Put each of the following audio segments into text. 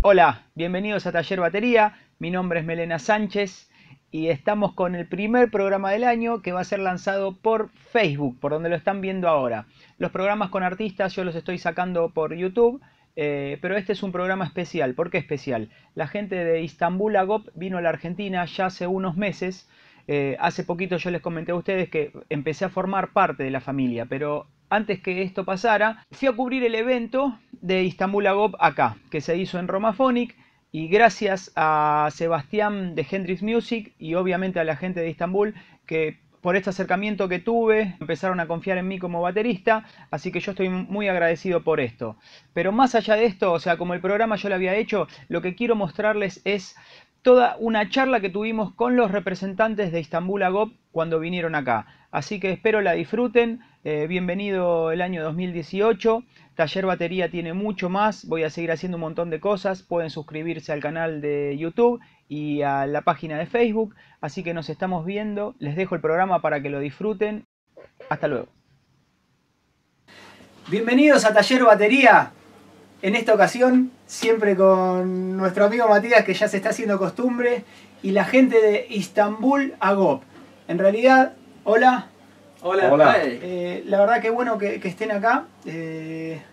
Hola, bienvenidos a Taller Batería, mi nombre es Melena Sánchez y estamos con el primer programa del año que va a ser lanzado por Facebook, por donde lo están viendo ahora. Los programas con artistas yo los estoy sacando por YouTube, pero este es un programa especial. ¿Por qué especial? La gente de Istanbul Agop vino a la Argentina ya hace unos meses. Hace poquito yo les comenté a ustedes que empecé a formar parte de la familia, pero antes que esto pasara, fui a cubrir el evento de Istanbul Agop acá, que se hizo en Romaphonic, y gracias a Sebastián de Hendrix Music y obviamente a la gente de Istanbul, que por este acercamiento que tuve, empezaron a confiar en mí como baterista, así que yo estoy muy agradecido por esto. Pero más allá de esto, o sea, como el programa yo lo había hecho, lo que quiero mostrarles es toda una charla que tuvimos con los representantes de Istanbul Agop cuando vinieron acá. Así que espero la disfruten. Bienvenido el año 2018. Taller Batería tiene mucho más. Voy a seguir haciendo un montón de cosas. Pueden suscribirse al canal de YouTube y a la página de Facebook. Así que nos estamos viendo. Les dejo el programa para que lo disfruten. Hasta luego. Bienvenidos a Taller Batería. En esta ocasión, siempre con nuestro amigo Matías, que ya se está haciendo costumbre, y la gente de Istanbul Agop. En realidad, hola. Hola. Hola. La verdad que bueno que estén acá,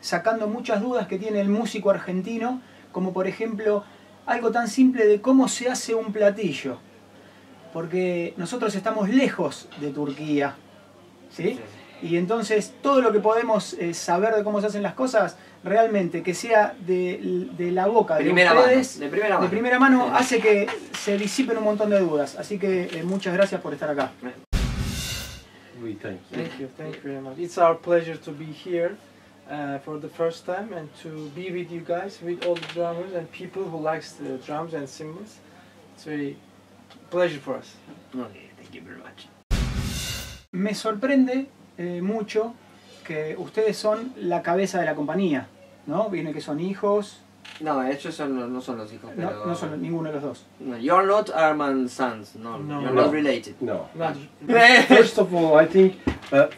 sacando muchas dudas que tiene el músico argentino, como por ejemplo, algo tan simple de cómo se hace un platillo. Porque nosotros estamos lejos de Turquía, ¿sí? Y entonces todo lo que podemos saber de cómo se hacen las cosas, realmente que sea de la boca de ustedes, de primera mano, hace que se disipen un montón de dudas. Así que muchas gracias por estar acá. We thank you very much. It's our pleasure to be here for the first time and to be with you guys, with all the drummers and people who likes the drums and cymbals. It's very pleasure for us. Okay, thank you very much. Me sorprende mucho que ustedes son la cabeza de la compañía, ¿no? Viene que son hijos. No, ellos no son los hijos, pero... No son ninguno de los dos. No, you're not Arman's sons, no, you're not related. No. Not. First of all, I think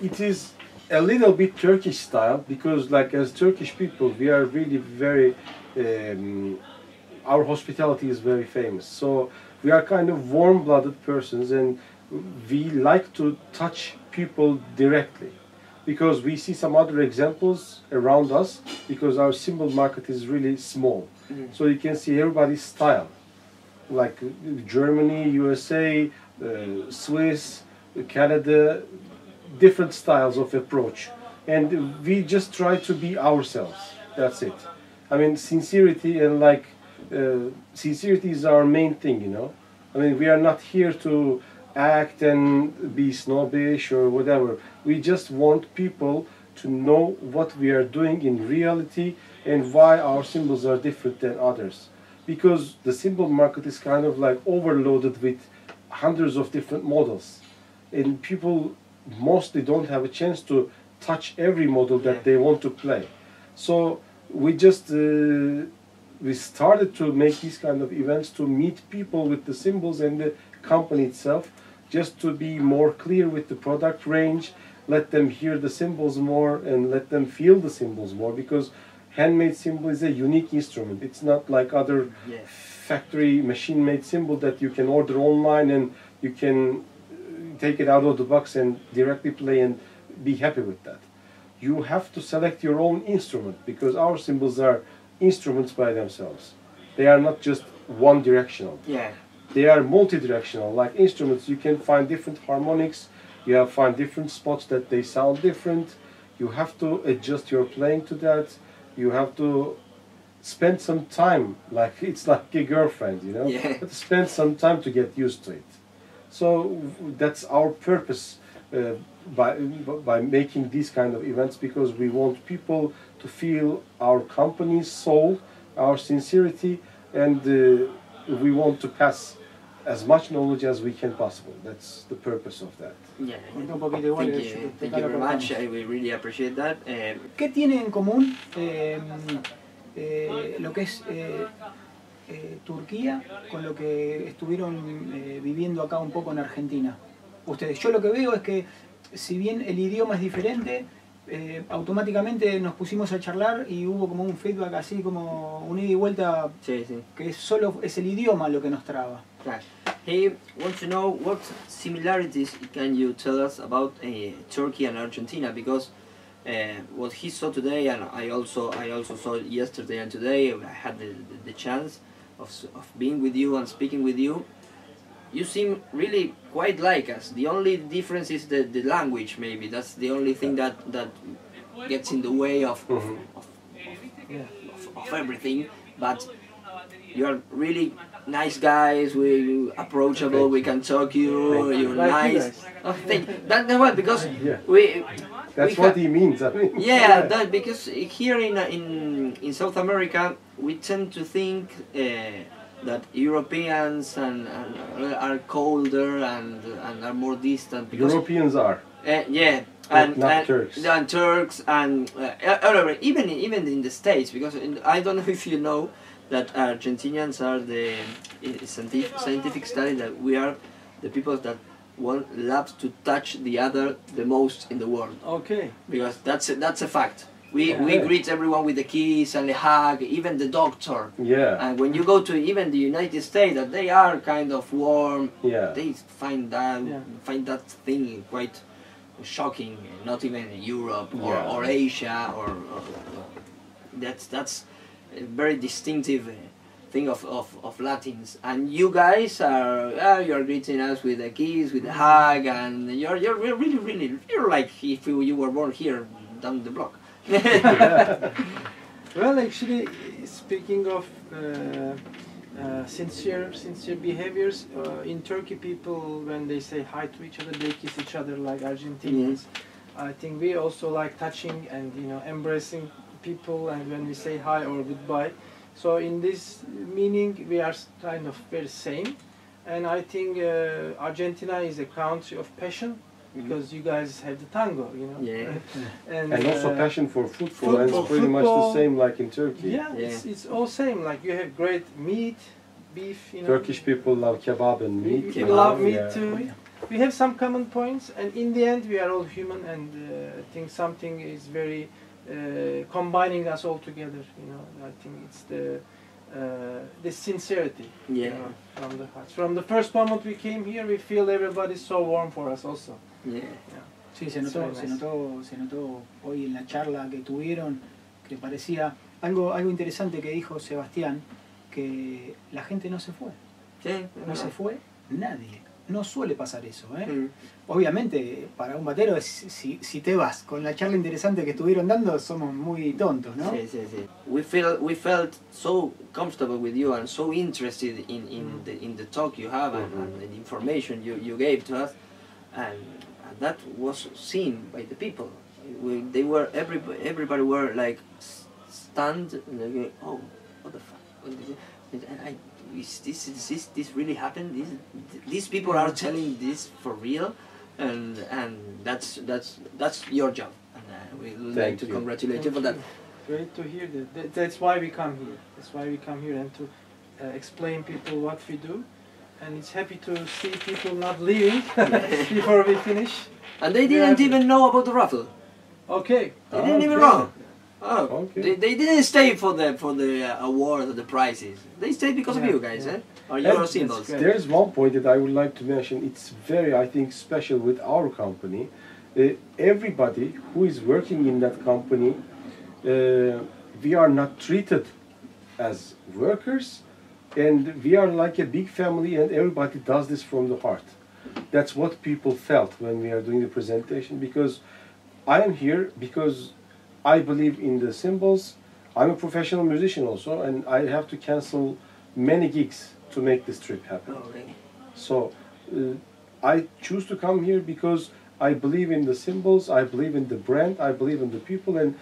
it is a little bit Turkish style, because like as Turkish people, we are really very... our hospitality is very famous. So we are kind of warm-blooded persons and we like to touch people directly. Because we see some other examples around us, because our cymbal market is really small. So you can see everybody's style, like Germany, USA, Swiss, Canada, different styles of approach. And we just try to be ourselves, that's it. I mean, sincerity and like, sincerity is our main thing, you know. I mean, we are not here to act and be snobbish or whatever. We just want people to know what we are doing in reality and why our cymbals are different than others. Because the cymbal market is kind of like overloaded with hundreds of different models. And people mostly don't have a chance to touch every model that they want to play. So we just we started to make these kind of events to meet people with the cymbals and the company itself, just to be more clear with the product range, let them hear the cymbals more and let them feel the cymbals more, because handmade cymbal is a unique instrument. It's not like other factory machine-made cymbal that you can order online and you can take it out of the box and directly play and be happy with that. You have to select your own instrument, because our cymbals are instruments by themselves. They are not just one directional. They are multi-directional, like instruments. You can find different harmonics, you have find different spots that they sound different. You have to adjust your playing to that. You have to spend some time, like it's like a girlfriend, you know? You have to spend some time to get used to it. So that's our purpose by making these kind of events, because we want people to feel our company's soul, our sincerity, and we want to pass as much knowledge as we can possible. That's the purpose of that. Thank you very much. We really appreciate that. ¿Qué tiene en común lo que es Turquía con lo que estuvieron viviendo acá un poco en Argentina? Ustedes, yo lo que veo es que si bien el idioma es diferente, automáticamente nos pusimos a charlar y hubo como un feedback así como un ida y vuelta, que solo es el idioma lo que nos traba. Right. He wants to know what similarities can you tell us about Turkey and Argentina, because what he saw today, and I also saw yesterday and today, I had the chance of being with you and speaking with you. You seem really quite like us. The only difference is the language, maybe. That's the only thing that gets in the way of everything. But you are really nice guys. We're approachable. We can talk to you. You're nice. That's why, because That's what he means. I mean. Yeah, that because here in South America we tend to think that Europeans are colder and are more distant. Because Europeans are. Yeah. Turks. And Turks and even in the States, because I don't know if you know that Argentinians are the scientific study that we are the people that one loves to touch the other the most in the world. Okay. Because that's a fact. We greet everyone with a kiss and a hug, even the doctor. Yeah. And when you go to even the United States, that they are kind of warm. Yeah. They find that thing quite shocking. Not even in Europe or Asia or that's a very distinctive thing of Latins. And you guys you're greeting us with a kiss, with a hug, and you're really you're like if you were born here down the block. Well, actually, speaking of sincere behaviors, in Turkey, people when they say hi to each other, they kiss each other like Argentinians. I think we also like touching and embracing people, and when we say hi or goodbye. So in this meaning, we are kind of very same, and I think Argentina is a country of passion. Because you guys have the tango, Yeah. And also passion for football, and it's pretty much the same like in Turkey. Yeah, it's all same. Like you have great meat, beef. Turkish people love kebab and meat. We love meat too. We have some common points, and in the end, we are all human. And I think something is very combining us all together. I think it's the sincerity. From the heart. From the first moment we came here, we feel everybody's so warm for us also. Sí, se notó hoy en la charla que tuvieron, que parecía algo interesante que dijo Sebastián, que la gente no se fue. No se fue nadie. No suele pasar eso, Obviamente, para un batero, si te vas con la charla interesante que estuvieron dando, somos muy tontos, ¿no? Sí. We felt so comfortable with you and so interested in the talk you have and the information you gave to us, and that was seen by the people. Everybody were like stunned and they go, oh, what the fuck? Is this really happened? These people are telling this for real, and that's your job, and we would like to congratulate you for that. Great to hear that. That's why we come here. That's why we come here, and to explain people what we do. And it's happy to see people not leaving before we finish. And they didn't even know about the raffle. Okay. They didn't even know. Oh, okay. They didn't stay for the award or the prizes. They stayed because of you guys, Or your symbols. There's one point that I would like to mention. It's very, I think, special with our company. Everybody who is working in that company, we are not treated as workers, and we are like a big family, and everybody does this from the heart. That's what people felt when we are doing the presentation, because I am here because I believe in the symbols. I'm a professional musician also, and I have to cancel many gigs to make this trip happen. Oh, really? So I choose to come here because I believe in the symbols, I believe in the brand, I believe in the people, and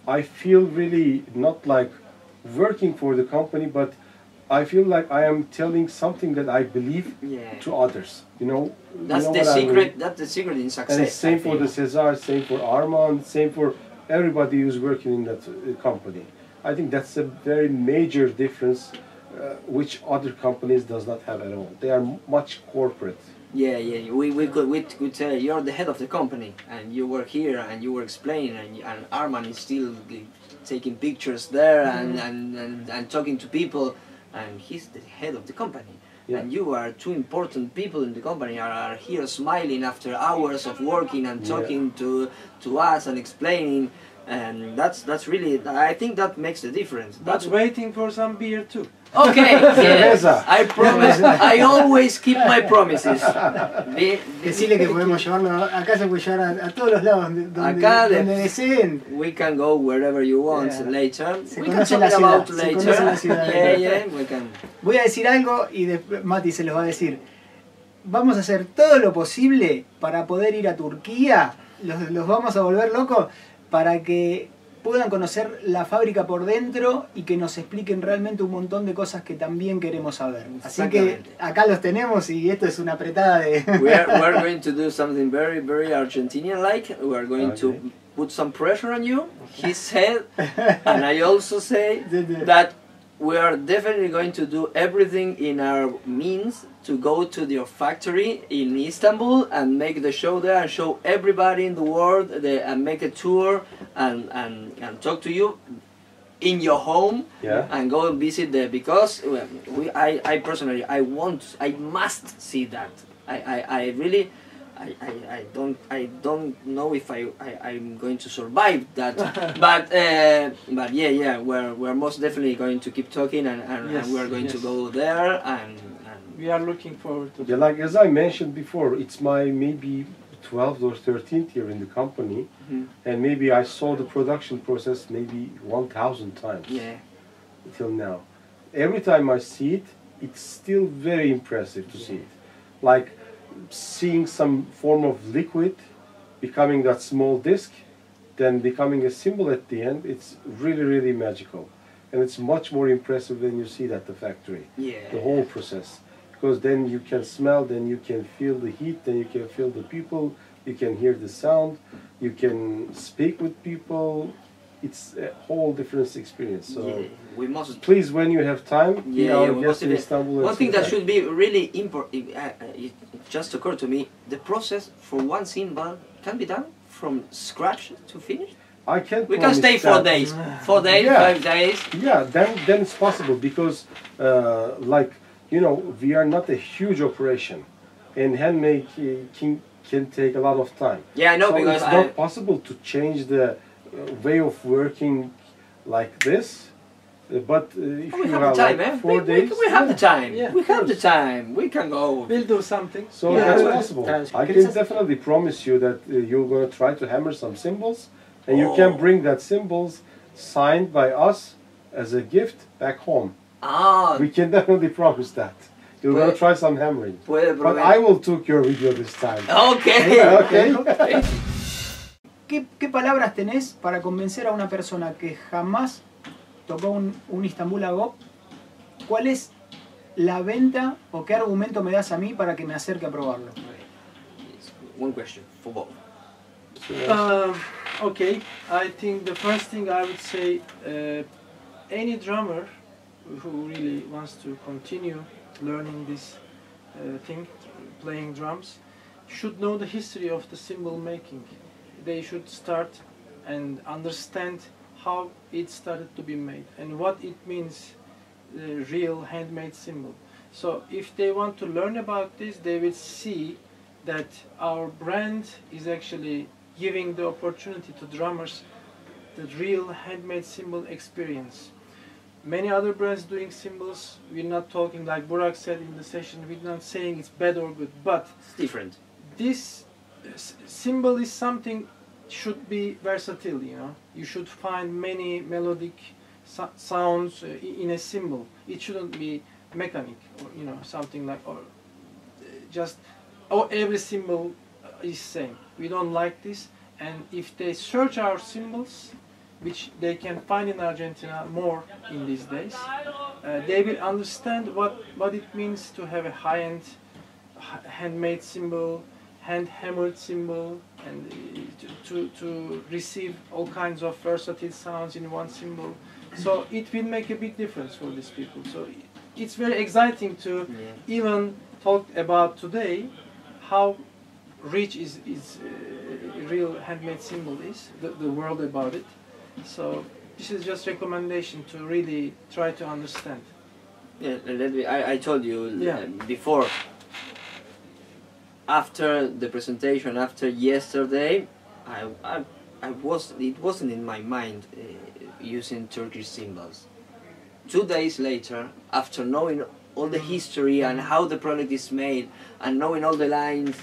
I feel really not like working for the company, but I feel like I am telling something that I believe to others. That's the secret. That's the secret in success. And same for the Cesar, same for Armand, same for everybody who's working in that company. I think that's a very major difference, which other companies does not have at all. They are much corporate. Yeah, yeah. We could say you're the head of the company, and you were here, and you were explaining, and Arman is still taking pictures there, and talking to people, and he's the head of the company. Yeah. And you are two important people in the company are here smiling after hours of working and talking to us and explaining, and that's really, I think that makes the difference. But waiting for some beer too. Okay, yes, I promise. I always keep my promises. Decirle que podemos llevarlo, acá se puede llevar a todos los lados donde Acá deseen. We can go wherever you want later. Se We can conoce talk la ciudad, about se later. conoce la ciudad. Yeah, we can. Voy a decir algo y después Mati se los va a decir. Vamos a hacer todo lo posible para poder ir a Turquía. Los vamos a volver locos para que puedan conocer la fábrica por dentro y que nos expliquen realmente un montón de cosas que también queremos saber. Así que acá los tenemos y esto es una apretada de... We're going to do something very, very Argentinian-like. We are going to put some pressure on you, he said, and I also say that we are definitely going to do everything in our means to go to your factory in Istanbul and make the show there and show everybody in the world and make a tour and talk to you in your home and go and visit there, because I personally I must see that. I really I don't know if I'm going to survive that, but yeah, we're most definitely going to keep talking and we're going to go there and we are looking forward to it. Yeah, like as I mentioned before, it's my maybe 12th or 13th year in the company, and maybe I saw the production process maybe 1,000 times till now. Every time I see it, it's still very impressive to see it. Like seeing some form of liquid becoming that small disc, then becoming a symbol at the end, it's really, really magical. And it's much more impressive when you see it at the factory, the whole process. Because then you can smell, then you can feel the heat, then you can feel the people, you can hear the sound, you can speak with people. It's a whole different experience. So we must please, when you have time, in Istanbul. One thing that should be really important, it just occurred to me, the process for one cymbal can be done from scratch to finish. I can't. We can stay 4 days, 4 days, 5 days. Yeah, then it's possible, because like, you know, we are not a huge operation, and handmade can take a lot of time. Yeah, I know, so because it's not possible to change the way of working like this. But if we you have the time, like 4 days, we have the time. Yeah, we have the time. We can go. We'll do something. So that's possible. I can definitely promise you that you're going to try to hammer some symbols, and you can bring that symbols signed by us as a gift back home. We can definitely promise that. You're going to try some hammering. But I will take your video this time. Okay. Okay. ¿Qué palabras tenés para convencer a una persona que jamás tocó un Istanbul Agop? ¿Cuál es la venta o qué argumento me das a mí para que me acerque a probarlo? One question for both. Okay, I think the first thing I would say, any drummer who really wants to continue learning this thing, playing drums, should know the history of the cymbal making. They should start and understand how it started to be made and what it means, the real handmade cymbal. So if they want to learn about this, they will see that our brand is actually giving the opportunity to drummers the real handmade cymbal experience. Many other brands doing cymbals, we're not talking like Burak said in the session, we're not saying it's bad or good, but it's different. This cymbal is something should be versatile, you know. You should find many melodic sounds in a cymbal. It shouldn't be mechanic or, you know, something like, or just, every cymbal is same. We don't like this, and if they search our cymbals, which they can find in Argentina more in these days, they will understand what it means to have a high-end handmade cymbal, hand-hammered cymbal, and to receive all kinds of versatile sounds in one cymbal. So it will make a big difference for these people. So it's very exciting to even talk about today, how rich is real handmade cymbal is, the world about it. So this is just recommendation to really try to understand. Yeah, I told you Yeah. before. After the presentation, after yesterday, it wasn't in my mind using Turkish symbols. 2 days later, after knowing all the history and how the product is made and knowing all the lines,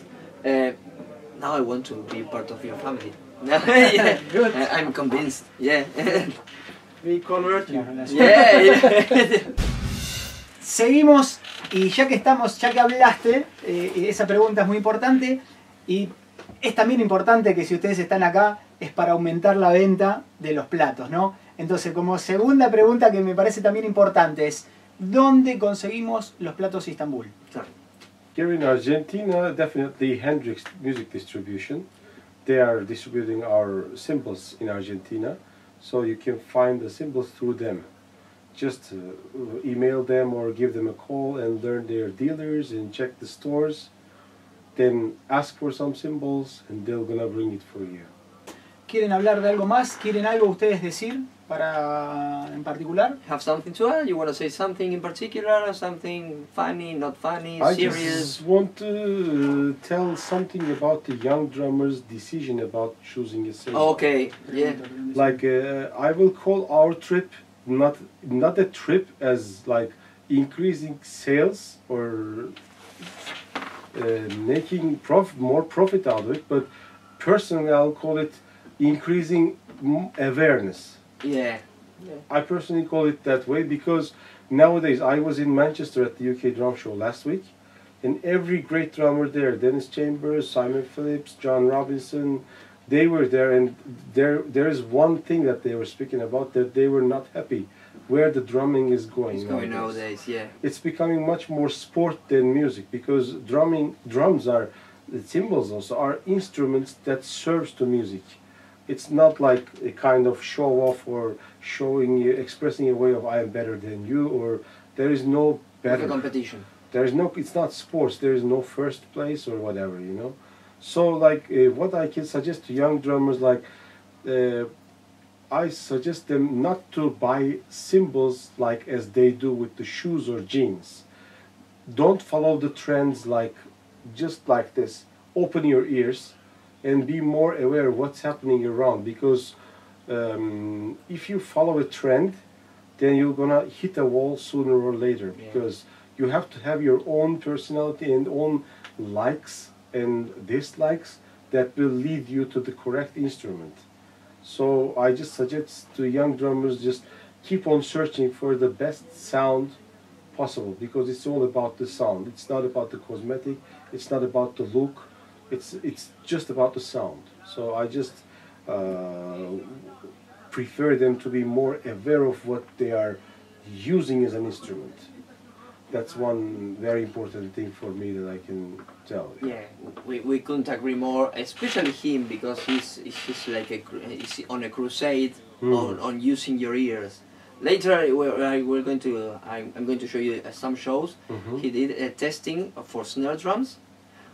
now I want to be part of your family. Yeah. Good. I'm convinced. Yeah. We convert you. Yeah. Seguimos, y ya que estamos, ya que hablaste, esa pregunta es muy importante, y es también importante que si ustedes están acá, es para aumentar la venta de los platos, ¿no? Entonces, como segunda pregunta que me parece también importante es, ¿dónde conseguimos los platos Istanbul? Here in Argentina, definitely Hendrix Music Distribution. They are distributing our cymbals in Argentina, so you can find the cymbals through them. Just email them or give them a call and learn their dealers and check the stores. Then ask for some cymbals and they're gonna bring it for you. ¿Quieren hablar de algo más? ¿Quieren algo ustedes decir en particular? Have something to add? You want to say something in particular? Something funny, not funny, I serious? just want to tell something about the young drummer's decision about choosing a cymbal. Okay, yeah. Like I will call our trip not a trip as like increasing sales or making more profit out of it, but personally I'll call it increasing awareness. Yeah. I personally call it that way because nowadays I was in Manchester at the UK Drum Show last week, and every great drummer there, Dennis Chambers, Simon Phillips, John Robinson, they were there, and there is one thing that they were speaking about, that they were not happy where the drumming is going. It's going nowadays, yeah. It's becoming much more sport than music, because drums are, the cymbals also are instruments that serves to music. It's not like a kind of show off or showing you, expressing a way of I am better than you, or there is no better. Like a competition. There is no, it's not sports, there is no first place or whatever, you know. So like what I can suggest to young drummers, like I suggest them not to buy cymbals like as they do with the shoes or jeans. Don't follow the trends like just like this. Open your ears and be more aware of what's happening around, because if you follow a trend, then you're gonna hit a wall sooner or later, because you have to have your own personality and own likes and dislikes that will lead you to the correct instrument. So I just suggest to young drummers, just keep on searching for the best sound possible, because it's all about the sound. It's not about the cosmetic, it's not about the look, it's just about the sound. So I just prefer them to be more aware of what they are using as an instrument. That's one very important thing for me that I can tell. Yeah, we couldn't agree more, especially him, because he's like he's on a crusade on using your ears. Later I'm going to show you some shows. He did a testing for snare drums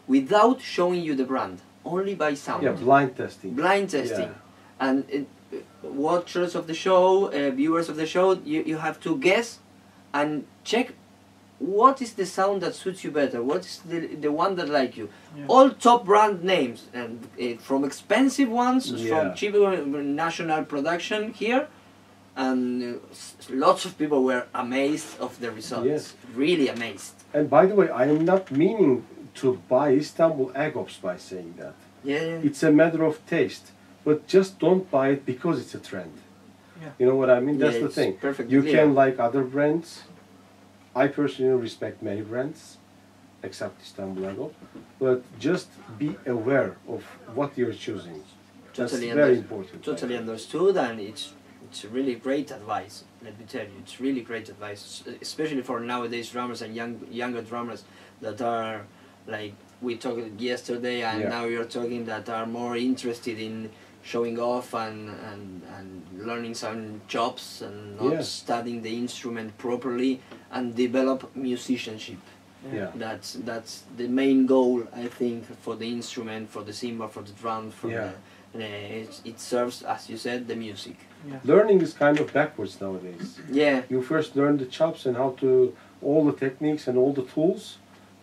without showing you the brand, only by sound. Yeah, blind testing. Blind testing. Yeah. And watchers of the show, viewers of the show, you have to guess and check what is the sound that suits you better, what is the one that like you. Yeah. All top brand names, and from expensive ones, from cheap national production here, and lots of people were amazed of the results. Yes. Really amazed. And by the way, I am not meaning to buy Istanbul Agops by saying that. Yeah. It's a matter of taste, but just don't buy it because it's a trend. Yeah. You know what I mean? That's the it's thing. perfectly You clear. can like other brands. I personally respect many brands, except Istanbul Agop, but just be aware of what you're choosing. That's very important. Totally understood, and it's really great advice. Let me tell you, it's really great advice, especially for nowadays drummers and younger drummers that are like we talked yesterday, and now you're talking, that are more interested in showing off and learning some jobs and not studying the instrument properly and develop musicianship. Yeah. That's the main goal, I think, for the instrument, for the cymbal, for the drum, for Yeah. it serves, as you said, the music. Yeah. Learning is kind of backwards nowadays. Yeah. You first learn the chops and how to, all the techniques and all the tools,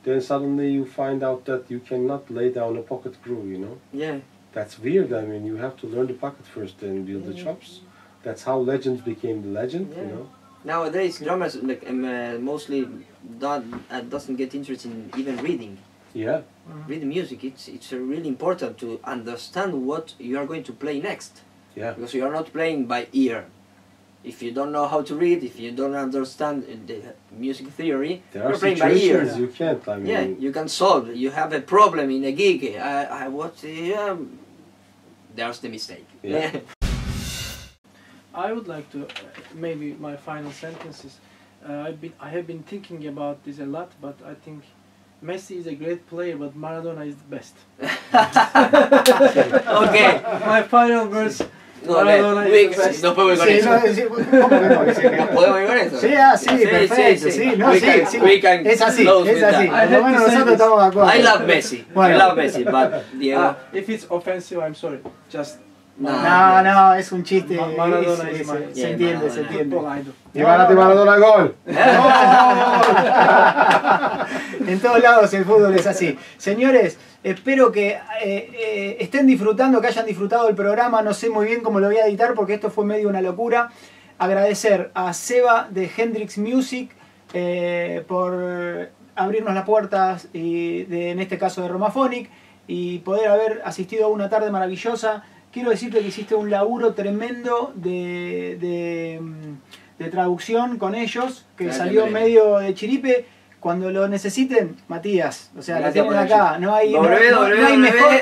then suddenly you find out that you cannot lay down a pocket groove, you know? Yeah. That's weird. I mean, you have to learn the pocket first, then build the chops. That's how legends became the legend, you Yeah. know? Nowadays, drummers like, mostly doesn't get interested in even reading. Yeah. Reading music, it's really important to understand what you are going to play next. Yeah. Because you are not playing by ear. If you don't know how to read, if you don't understand the music theory, There are you're playing by ear. situations you can't, I mean... Yeah, you can solve. You have a problem in a gig. There's the mistake. Yeah. I would like to, maybe my final sentences. I have been thinking about this a lot, but I think Messi is a great player, but Maradona is the best. Okay. My final verse. No, Maradona is the best. no podemos con Sí, eso. no, ¿cómo que no? Dice que- No podemos ir con eso. Sí, sí, perfecto, sí, no, We sí, can- sí. we can Es así, close es with así. that. Por lo menos nosotros estamos de acuerdo. I love Messi. Bueno. I love Messi, but Diego. If it's offensive, I'm sorry. Just No, no, es un chiste. Maradona es- is my- se entiende, se Maradona. entiende. football idol. Y Maradona, Maradona, gol. En todos lados el fútbol es así. Señores, espero que estén disfrutando, que hayan disfrutado del programa. No sé muy bien cómo lo voy a editar porque esto fue medio una locura. Agradecer a Seba de Hendrix Music por abrirnos las puertas, en este caso de Romaphonic, y poder haber asistido a una tarde maravillosa. Quiero decirte que hiciste un laburo tremendo de traducción con ellos, que Gracias, salió Belén. medio de chiripe. Cuando lo necesiten, Matías, o sea, lo Gracias tienen por acá. No hay, www. no hay mejor.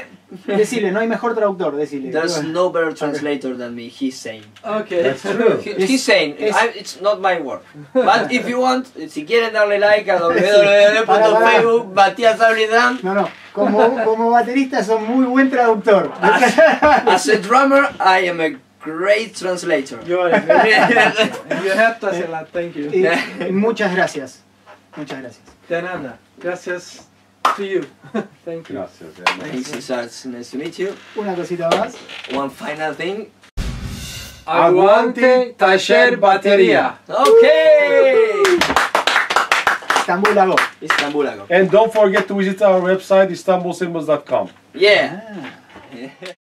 Decile, no hay mejor traductor, decile. There's no better translator than me, he's saying. Okay. That's true. He's saying, es- it's not my word. But if you want, si quieren darle like a Para. www.facebook, Matías Abridán. No, no. Como baterista son muy buen traductor. As a drummer, I am a great translator. You are you helped us a lot. Thank you. Y muchas gracias. Muchas gracias. De nada. Gracias to you. Thank you. Gracias. Thanks, it's nice to meet you. Una cosita más. One final thing. Aguante, taller, batería. Okay! Istanbul Agop. Istanbul Agop. And don't forget to visit our website, istanbulsymbols.com. Yeah. Ah.